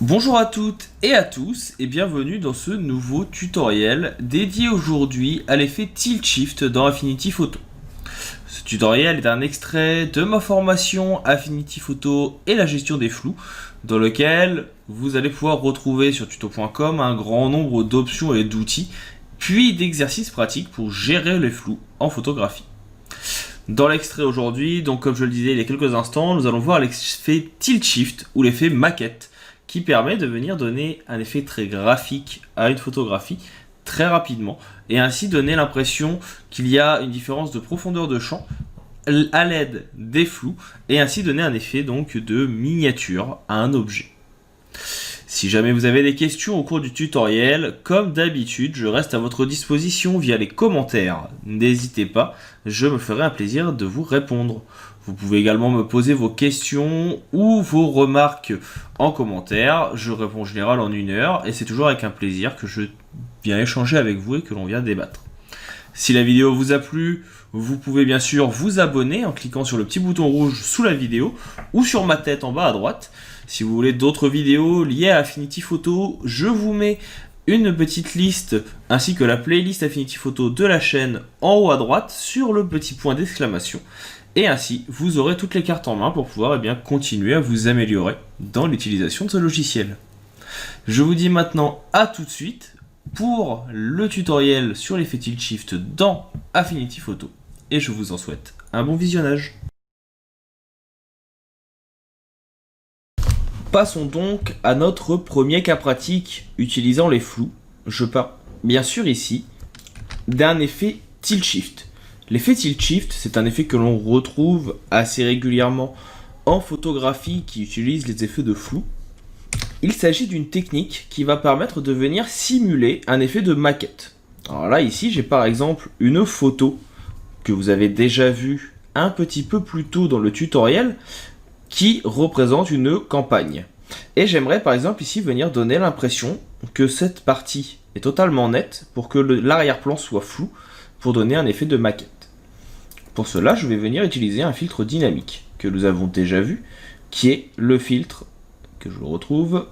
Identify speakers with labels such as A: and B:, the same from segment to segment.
A: Bonjour à toutes et à tous et bienvenue dans ce nouveau tutoriel dédié aujourd'hui à l'effet Tilt Shift dans Affinity Photo. Ce tutoriel est un extrait de ma formation Affinity Photo et la gestion des flous dans lequel vous allez pouvoir retrouver sur tuto.com un grand nombre d'options et d'outils puis d'exercices pratiques pour gérer les flous en photographie. Dans l'extrait aujourd'hui, donc comme je le disais il y a quelques instants, nous allons voir l'effet Tilt Shift ou l'effet maquette qui permet de venir donner un effet très graphique à une photographie très rapidement et ainsi donner l'impression qu'il y a une différence de profondeur de champ à l'aide des flous et ainsi donner un effet donc de miniature à un objet. Si jamais vous avez des questions au cours du tutoriel, comme d'habitude, je reste à votre disposition via les commentaires. N'hésitez pas, je me ferai un plaisir de vous répondre. Vous pouvez également me poser vos questions ou vos remarques en commentaire. Je réponds en général en 1 heure et c'est toujours avec un plaisir que je viens échanger avec vous et que l'on vient débattre. Si la vidéo vous a plu, vous pouvez bien sûr vous abonner en cliquant sur le petit bouton rouge sous la vidéo ou sur ma tête en bas à droite. Si vous voulez d'autres vidéos liées à Affinity Photo, je vous mets une petite liste ainsi que la playlist Affinity Photo de la chaîne en haut à droite sur le petit point d'exclamation. Et ainsi, vous aurez toutes les cartes en main pour pouvoir continuer à vous améliorer dans l'utilisation de ce logiciel. Je vous dis maintenant à tout de suite pour le tutoriel sur l'effet Tilt Shift dans Affinity Photo. Et je vous en souhaite un bon visionnage. Passons donc à notre premier cas pratique utilisant les flous. Je parle bien sûr ici d'un effet Tilt Shift. L'effet Tilt Shift, c'est un effet que l'on retrouve assez régulièrement en photographie qui utilise les effets de flou. Il s'agit d'une technique qui va permettre de venir simuler un effet de maquette. Alors là, ici, j'ai par exemple une photo que vous avez déjà vue un petit peu plus tôt dans le tutoriel qui représente une campagne. Et j'aimerais par exemple ici venir donner l'impression que cette partie est totalement nette pour que l'arrière-plan soit flou pour donner un effet de maquette. Pour cela, je vais venir utiliser un filtre dynamique que nous avons déjà vu, qui est le filtre que je retrouve.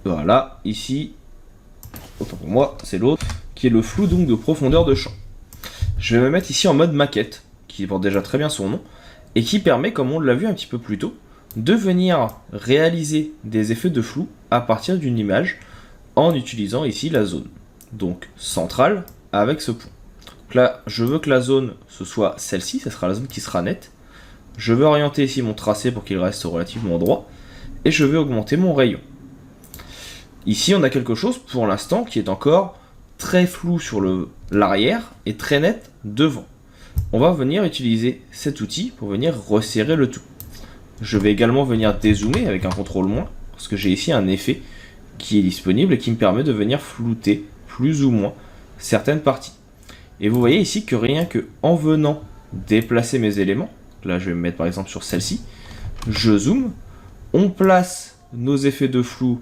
A: Voilà, ici, autant pour moi, c'est l'autre, qui est le flou donc de profondeur de champ. Je vais me mettre ici en mode maquette, qui porte déjà très bien son nom, et qui permet, comme on l'a vu un petit peu plus tôt, de venir réaliser des effets de flou à partir d'une image en utilisant ici la zone. Donc centrale avec ce point. Donc là, je veux que la zone, ce soit celle-ci, ça sera la zone qui sera nette. Je veux orienter ici mon tracé pour qu'il reste relativement droit. Et je vais augmenter mon rayon. Ici, on a quelque chose pour l'instant qui est encore très flou sur l'arrière et très net devant. On va venir utiliser cet outil pour venir resserrer le tout. Je vais également venir dézoomer avec un contrôle moins, parce que j'ai ici un effet qui est disponible et qui me permet de venir flouter plus ou moins certaines parties. Et vous voyez ici que rien que en venant déplacer mes éléments, là je vais me mettre par exemple sur celle-ci, je zoome, on place nos effets de flou,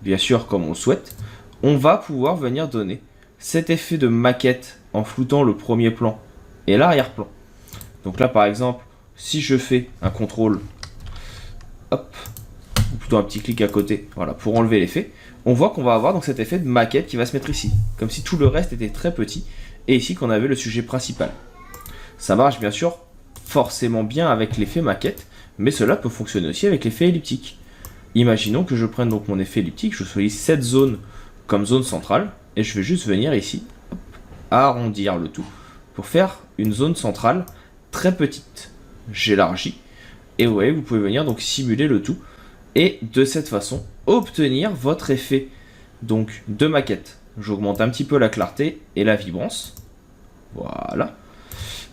A: bien sûr comme on le souhaite, on va pouvoir venir donner cet effet de maquette en floutant le premier plan et l'arrière-plan. Donc là par exemple, si je fais un contrôle, hop, ou plutôt un petit clic à côté, voilà, pour enlever l'effet, on voit qu'on va avoir donc cet effet de maquette qui va se mettre ici, comme si tout le reste était très petit, et ici qu'on avait le sujet principal. Ça marche bien sûr forcément bien avec l'effet maquette, mais cela peut fonctionner aussi avec l'effet elliptique. Imaginons que je prenne donc mon effet elliptique, je choisis cette zone comme zone centrale, et je vais juste venir ici, hop, arrondir le tout, pour faire une zone centrale très petite. J'élargis, et vous voyez, vous pouvez venir donc simuler le tout, et de cette façon, obtenir votre effet donc de maquette. J'augmente un petit peu la clarté et la vibrance, voilà,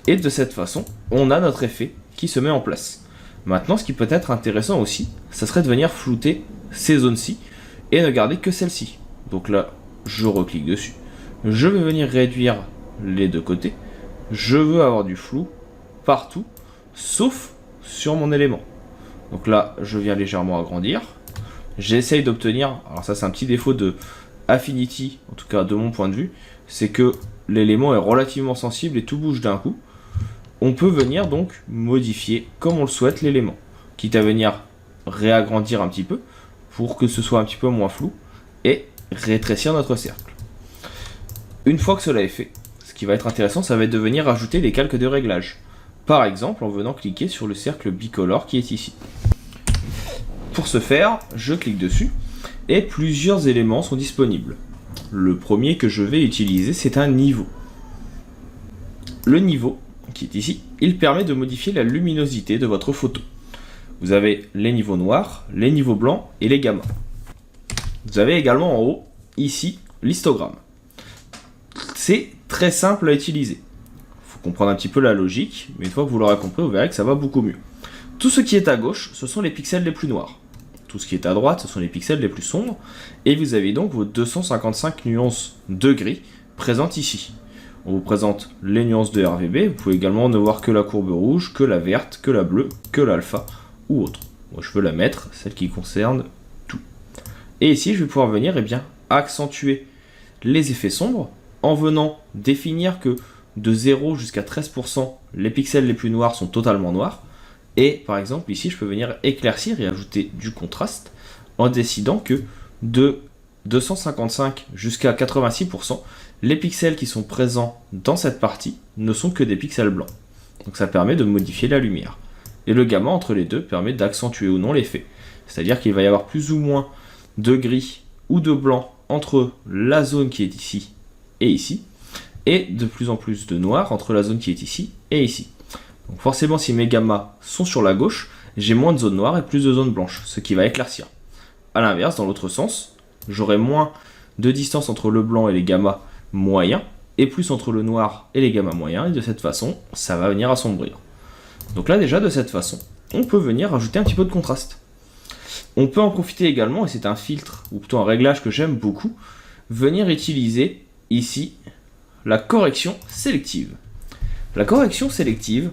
A: et de cette façon, on a notre effet qui se met en place. Maintenant, ce qui peut être intéressant aussi, ça serait de venir flouter ces zones-ci et ne garder que celle-ci. Donc là, je reclique dessus. Je vais venir réduire les deux côtés. Je veux avoir du flou partout, sauf sur mon élément. Donc là, je viens légèrement agrandir. J'essaye d'obtenir, alors ça c'est un petit défaut de Affinity, en tout cas de mon point de vue, c'est que l'élément est relativement sensible et tout bouge d'un coup. On peut venir donc modifier comme on le souhaite l'élément, quitte à venir réagrandir un petit peu pour que ce soit un petit peu moins flou et rétrécir notre cercle. Une fois que cela est fait, ce qui va être intéressant, ça va être de venir ajouter les calques de réglage. Par exemple, en venant cliquer sur le cercle bicolore qui est ici. Pour ce faire, je clique dessus et plusieurs éléments sont disponibles. Le premier que je vais utiliser, c'est un niveau. Le niveau, qui est ici, il permet de modifier la luminosité de votre photo. Vous avez les niveaux noirs, les niveaux blancs et les gammas. Vous avez également en haut, ici, l'histogramme. C'est très simple à utiliser. Il faut comprendre un petit peu la logique, mais une fois que vous l'aurez compris, vous verrez que ça va beaucoup mieux. Tout ce qui est à gauche, ce sont les pixels les plus noirs. Tout ce qui est à droite, ce sont les pixels les plus sombres. Et vous avez donc vos 255 nuances de gris présentes ici. On vous présente les nuances de RGB. Vous pouvez également ne voir que la courbe rouge, que la verte, que la bleue, que l'alpha ou autre. Moi, je veux la mettre, celle qui concerne tout. Et ici, je vais pouvoir venir accentuer les effets sombres en venant définir que de 0 jusqu'à 13%, les pixels les plus noirs sont totalement noirs. Et par exemple, ici, je peux venir éclaircir et ajouter du contraste en décidant que de 255 jusqu'à 86%, les pixels qui sont présents dans cette partie ne sont que des pixels blancs. Donc ça permet de modifier la lumière. Et le gamma entre les deux permet d'accentuer ou non l'effet. C'est-à-dire qu'il va y avoir plus ou moins de gris ou de blanc entre la zone qui est ici et ici, et de plus en plus de noir entre la zone qui est ici et ici. Donc forcément, si mes gammas sont sur la gauche, j'ai moins de zones noires et plus de zones blanches, ce qui va éclaircir. A l'inverse, dans l'autre sens, j'aurai moins de distance entre le blanc et les gammas moyens, et plus entre le noir et les gammas moyens, et de cette façon, ça va venir assombrir. Donc là déjà, de cette façon, on peut venir ajouter un petit peu de contraste. On peut en profiter également, et c'est un filtre, ou plutôt un réglage que j'aime beaucoup, venir utiliser ici la correction sélective. La correction sélective,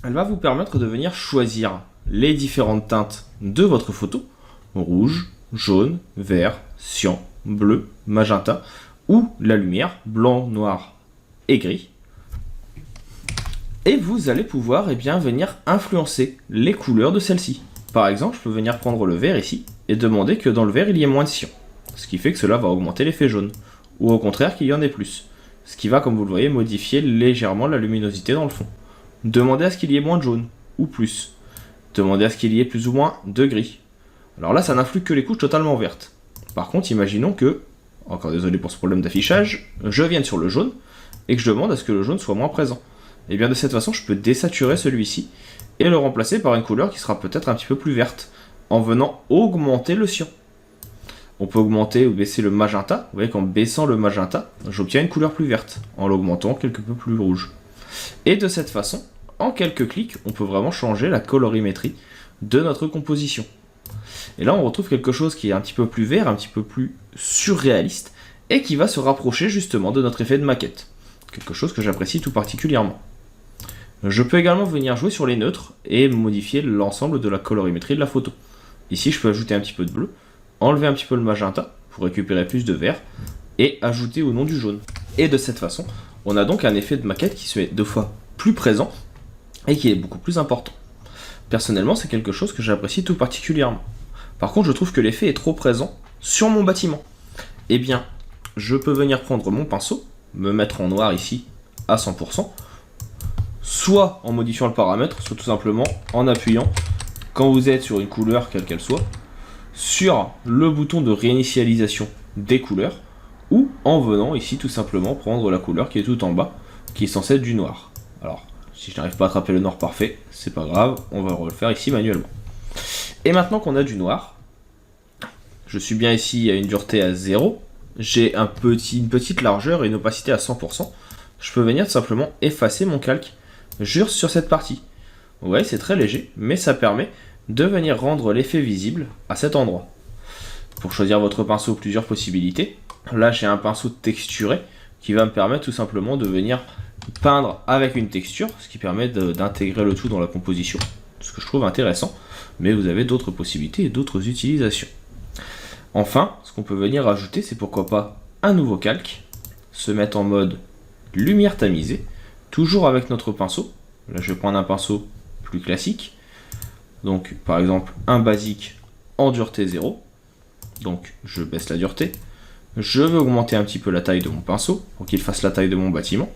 A: elle va vous permettre de venir choisir les différentes teintes de votre photo, rouge, jaune, vert, cyan, bleu, magenta, ou la lumière, blanc, noir et gris. Et vous allez pouvoir venir influencer les couleurs de celle-ci. Par exemple, je peux venir prendre le vert ici et demander que dans le vert il y ait moins de cyan. Ce qui fait que cela va augmenter l'effet jaune. Ou au contraire qu'il y en ait plus. Ce qui va, comme vous le voyez, modifier légèrement la luminosité dans le fond. Demandez à ce qu'il y ait moins de jaune, ou plus. Demandez à ce qu'il y ait plus ou moins de gris. Alors là, ça n'influe que les couches totalement vertes. Par contre, imaginons que, encore désolé pour ce problème d'affichage, je vienne sur le jaune, et que je demande à ce que le jaune soit moins présent. Et bien de cette façon, je peux désaturer celui-ci, et le remplacer par une couleur qui sera peut-être un petit peu plus verte, en venant augmenter le cyan. On peut augmenter ou baisser le magenta. Vous voyez qu'en baissant le magenta, j'obtiens une couleur plus verte, en l'augmentant quelque peu plus rouge. Et de cette façon, en quelques clics, on peut vraiment changer la colorimétrie de notre composition. Et là, on retrouve quelque chose qui est un petit peu plus vert, un petit peu plus surréaliste, et qui va se rapprocher justement de notre effet de maquette. Quelque chose que j'apprécie tout particulièrement. Je peux également venir jouer sur les neutres et modifier l'ensemble de la colorimétrie de la photo. Ici, je peux ajouter un petit peu de bleu, enlever un petit peu le magenta pour récupérer plus de vert et ajouter au nom du jaune. Et de cette façon, on a donc un effet de maquette qui se met 2 fois plus présent et qui est beaucoup plus important. Personnellement, c'est quelque chose que j'apprécie tout particulièrement. Par contre, je trouve que l'effet est trop présent sur mon bâtiment. Eh bien, je peux venir prendre mon pinceau, me mettre en noir ici à 100%, soit en modifiant le paramètre, soit tout simplement en appuyant, quand vous êtes sur une couleur quelle qu'elle soit, sur le bouton de réinitialisation des couleurs, ou en venant ici tout simplement prendre la couleur qui est tout en bas, qui est censée être du noir. Alors, si je n'arrive pas à attraper le noir parfait, c'est pas grave, on va le faire ici manuellement. Et maintenant qu'on a du noir, je suis bien ici à une dureté à 0, j'ai une petite largeur et une opacité à 100%, je peux venir tout simplement effacer mon calque juste sur cette partie. Ouais, c'est très léger, mais ça permet de venir rendre l'effet visible à cet endroit. Pour choisir votre pinceau, plusieurs possibilités. Là, j'ai un pinceau texturé qui va me permettre tout simplement de venir peindre avec une texture, ce qui permet d'intégrer le tout dans la composition, ce que je trouve intéressant, mais vous avez d'autres possibilités et d'autres utilisations. Enfin, ce qu'on peut venir ajouter, c'est pourquoi pas un nouveau calque, se mettre en mode lumière tamisée, toujours avec notre pinceau. Là, je vais prendre un pinceau plus classique, donc par exemple un basique en dureté 0, Donc je baisse la dureté. Je vais augmenter un petit peu la taille de mon pinceau pour qu'il fasse la taille de mon bâtiment.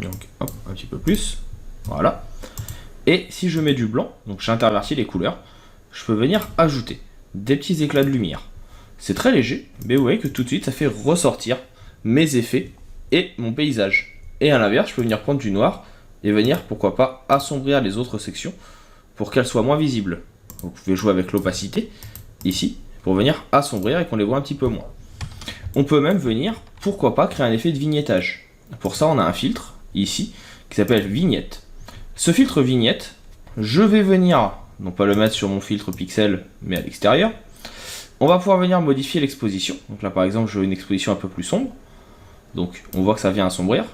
A: Donc hop, un petit peu plus. Voilà. Et si je mets du blanc, donc j'intervertis les couleurs, je peux venir ajouter des petits éclats de lumière. C'est très léger, mais vous voyez que tout de suite ça fait ressortir mes effets et mon paysage. Et à l'inverse, je peux venir prendre du noir et venir, pourquoi pas, assombrir les autres sections pour qu'elles soient moins visibles. Vous pouvez jouer avec l'opacité, ici, pour venir assombrir et qu'on les voit un petit peu moins. On peut même venir, pourquoi pas, créer un effet de vignettage. Pour ça, on a un filtre, ici, qui s'appelle vignette. Ce filtre vignette, je vais venir, non pas le mettre sur mon filtre pixel, mais à l'extérieur. On va pouvoir venir modifier l'exposition. Donc là, par exemple, je veux une exposition un peu plus sombre. Donc, on voit que ça vient assombrir.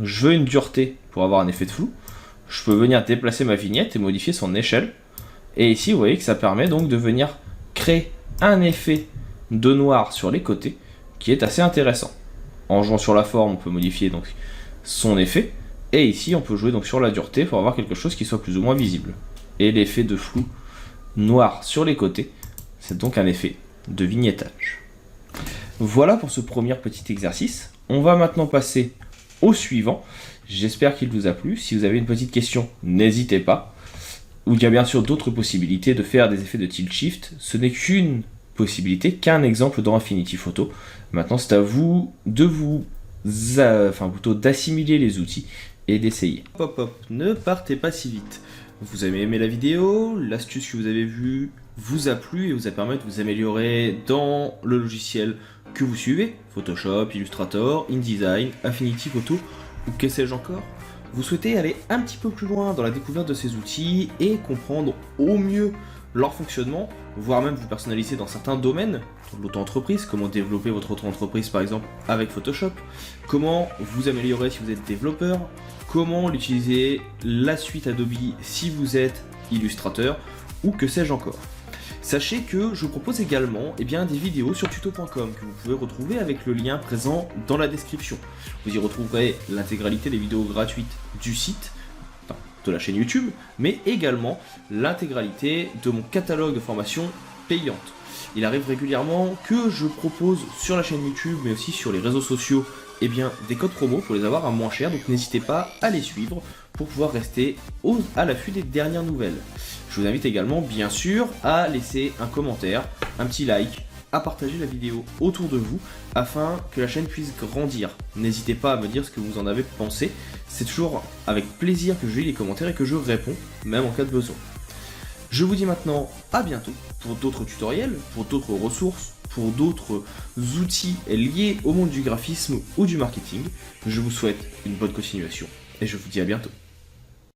A: Je veux une dureté pour avoir un effet de flou. Je peux venir déplacer ma vignette et modifier son échelle. Et ici, vous voyez que ça permet donc de venir créer un effet de noir sur les côtés qui est assez intéressant. En jouant sur la forme, on peut modifier donc son effet. Et ici, on peut jouer donc sur la dureté pour avoir quelque chose qui soit plus ou moins visible. Et l'effet de flou noir sur les côtés, c'est donc un effet de vignettage. Voilà pour ce premier petit exercice. On va maintenant passer au suivant. J'espère qu'il vous a plu. Si vous avez une petite question, n'hésitez pas. Ou il y a bien sûr d'autres possibilités de faire des effets de tilt shift. Ce n'est qu'une possibilité, qu'un exemple dans Affinity Photo. Maintenant, c'est à vous de plutôt d'assimiler les outils et d'essayer. Hop hop, ne partez pas si vite. Vous avez aimé la vidéo, l'astuce que vous avez vue vous a plu et vous a permis de vous améliorer dans le logiciel que vous suivez, Photoshop, Illustrator, InDesign, Affinity Photo ou que sais-je encore. Vous souhaitez aller un petit peu plus loin dans la découverte de ces outils et comprendre au mieux leur fonctionnement, voire même vous personnaliser dans certains domaines, l'auto-entreprise, comment développer votre auto-entreprise par exemple avec Photoshop, comment vous améliorer si vous êtes développeur, comment l'utiliser la suite Adobe si vous êtes illustrateur ou que sais-je encore. Sachez que je vous propose également des vidéos sur tuto.com que vous pouvez retrouver avec le lien présent dans la description. Vous y retrouverez l'intégralité des vidéos gratuites du site, de la chaîne YouTube, mais également l'intégralité de mon catalogue de formations payantes. Il arrive régulièrement que je propose sur la chaîne YouTube, mais aussi sur les réseaux sociaux, des codes promo pour les avoir à moins cher, donc n'hésitez pas à les suivre pour pouvoir rester à l'affût des dernières nouvelles. Je vous invite également, bien sûr, à laisser un commentaire, un petit like, à partager la vidéo autour de vous afin que la chaîne puisse grandir. N'hésitez pas à me dire ce que vous en avez pensé. C'est toujours avec plaisir que je lis les commentaires et que je réponds, même en cas de besoin. Je vous dis maintenant à bientôt pour d'autres tutoriels, pour d'autres ressources, pour d'autres outils liés au monde du graphisme ou du marketing. Je vous souhaite une bonne continuation et je vous dis à bientôt.